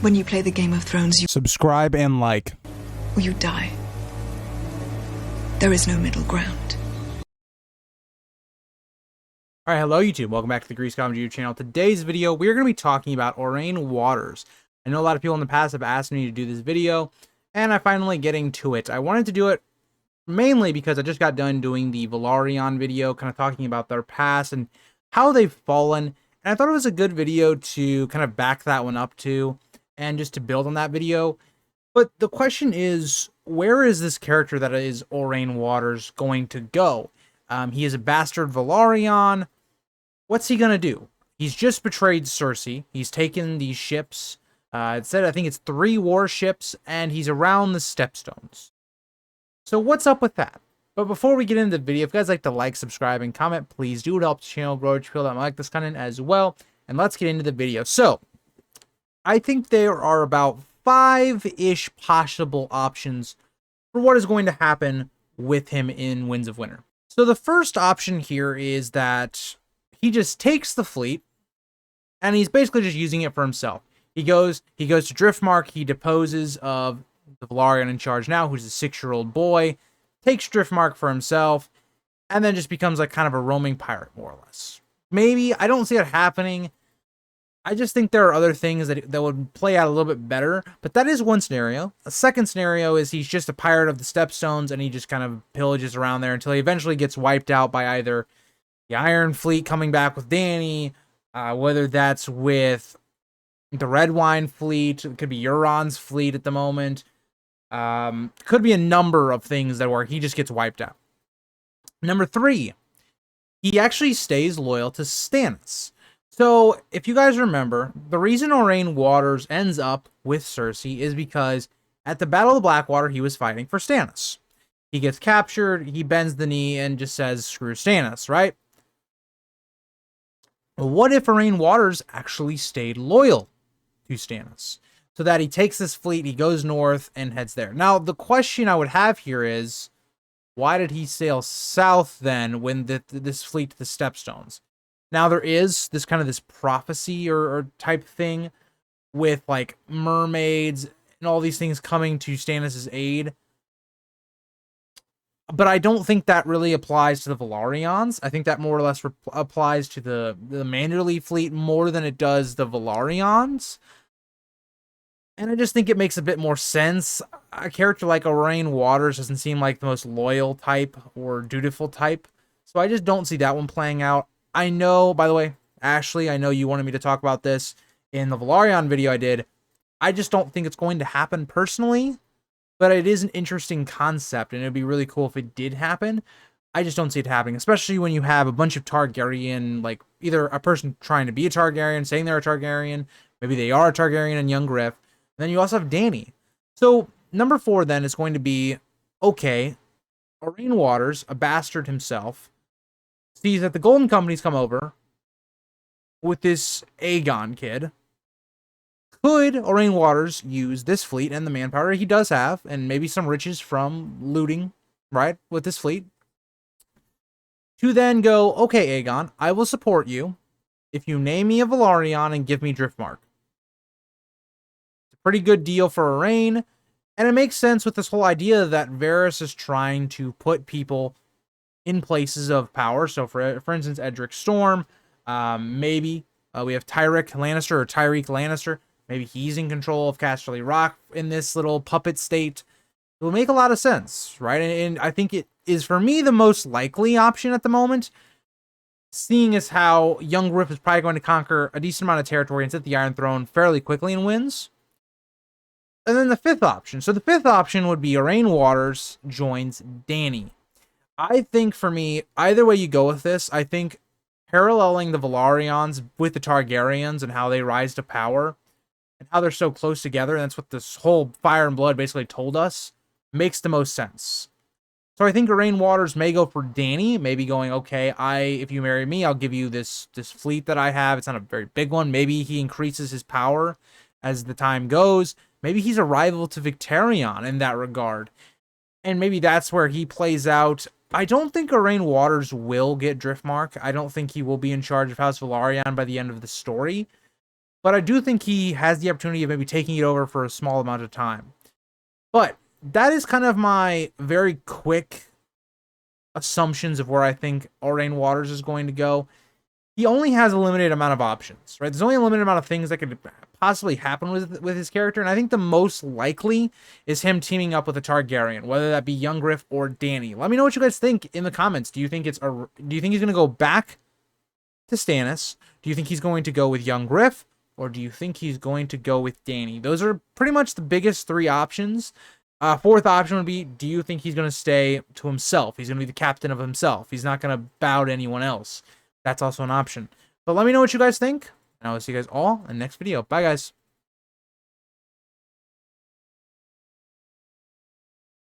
When you play the Game of Thrones, you Subscribe and like. or you die. There is no middle ground. Alright, hello YouTube. Welcome back to the Grease Comedy YouTube channel. Today's video, we're going to be talking about Aurane Waters. I know a lot of people in the past have asked me to do this video, and I'm finally getting to it. I wanted to do it mainly because I just got done doing the Velaryon video, kind of talking about their past and how they've fallen. And I thought it was a good video to kind of back that one up to, and just to build on that video. But the question is, where is this character that is Aurane Waters going to go? He is a bastard Velaryon. What's he going to do? He's just betrayed Cersei. He's taken these ships. It said, I think it's 3 warships, and he's around the Stepstones. So what's up with that? But before we get into the video, if you guys like to like, subscribe, and comment, please do. It helps the channel grow to people that might like this content as well. And let's get into the video. So, I think there are about 5-ish possible options for what is going to happen with him in Winds of Winter. So the first option here is that he just takes the fleet and he's basically just using it for himself. He goes to Driftmark, he deposes of the Velaryon in charge now, who's a 6-year-old boy, takes Driftmark for himself, and then just becomes like kind of a roaming pirate, more or less. Maybe, I don't see it happening. I just think there are other things that would play out a little bit better, but that is one scenario. A second scenario is he's just a pirate of the Stepstones, and he just kind of pillages around there until he eventually gets wiped out by either the Iron Fleet coming back with Dany, whether that's with the Red Wine Fleet, it could be Euron's fleet at the moment. Could be a number of things that where he just gets wiped out. Number 3, he actually stays loyal to Stannis. So, if you guys remember, the reason Aurane Waters ends up with Cersei is because at the Battle of Blackwater, he was fighting for Stannis. He gets captured, he bends the knee, and just says, screw Stannis, right? What if Aurane Waters actually stayed loyal to Stannis? So that he takes this fleet, he goes north, and heads there. Now, the question I would have here is, why did he sail south then when this fleet to the Stepstones? Now, there is this kind of this prophecy or type thing with like mermaids and all these things coming to Stannis' aid. But I don't think that really applies to the Velaryons. I think that more or less applies to the Manderly fleet more than it does the Velaryons. And I just think it makes a bit more sense. A character like Aurane Waters doesn't seem like the most loyal type or dutiful type. So I just don't see that one playing out. I know, by the way, Ashley, I know you wanted me to talk about this in the Velaryon video I did. I just don't think it's going to happen personally, but it is an interesting concept, and it'd be really cool if it did happen. I just don't see it happening, especially when you have a bunch of Targaryen, like either a person trying to be a Targaryen, saying they're a Targaryen, maybe they are a Targaryen and young Griff, and then you also have Dany. So, number 4 then is going to be, okay, Aurane Waters, a bastard himself, sees that the Golden Company's come over with this Aegon kid. Could Aurane Waters use this fleet and the manpower he does have, and maybe some riches from looting, right, with this fleet, to then go, okay, Aegon, I will support you if you name me a Velaryon and give me Driftmark. It's a pretty good deal for Aurane, and it makes sense with this whole idea that Varys is trying to put people in places of power. So for instance, Edric Storm, maybe we have Tyrick Lannister. Maybe he's in control of Casterly Rock in this little puppet state. It will make a lot of sense, right? And I think it is, for me, the most likely option at the moment, seeing as how young Griff is probably going to conquer a decent amount of territory and sit the Iron Throne fairly quickly and wins. And then the 5th option. So the 5th option would be Aurane Waters joins Dany. I think for me, either way you go with this, I think paralleling the Velaryons with the Targaryens and how they rise to power and how they're so close together, and that's what this whole Fire and Blood basically told us, makes the most sense. So I think Aurane Waters may go for Dany, maybe going, okay, if you marry me, I'll give you this fleet that I have. It's not a very big one. Maybe he increases his power as the time goes. Maybe he's a rival to Victarion in that regard. And maybe that's where he plays out. I don't think Aurane Waters will get Driftmark. I don't think he will be in charge of House Velaryon by the end of the story. but I do think he has the opportunity of maybe taking it over for a small amount of time. But that is kind of my very quick assumptions of where I think Aurane Waters is going to go. He only has a limited amount of options, right? There's only a limited amount of things that could possibly happen with his character, and I think the most likely is him teaming up with a Targaryen, whether that be Young Griff or Dany. Let me know what you guys think in the comments. Do you think he's going to go back to Stannis? Do you think he's going to go with Young Griff, or do you think he's going to go with Dany? Those are pretty much the biggest three options. Fourth option would be, do you think he's going to stay to himself? He's going to be the captain of himself. He's not going to bow to anyone else. That's also an option. But let me know what you guys think, and I will see you guys all in the next video. Bye, guys.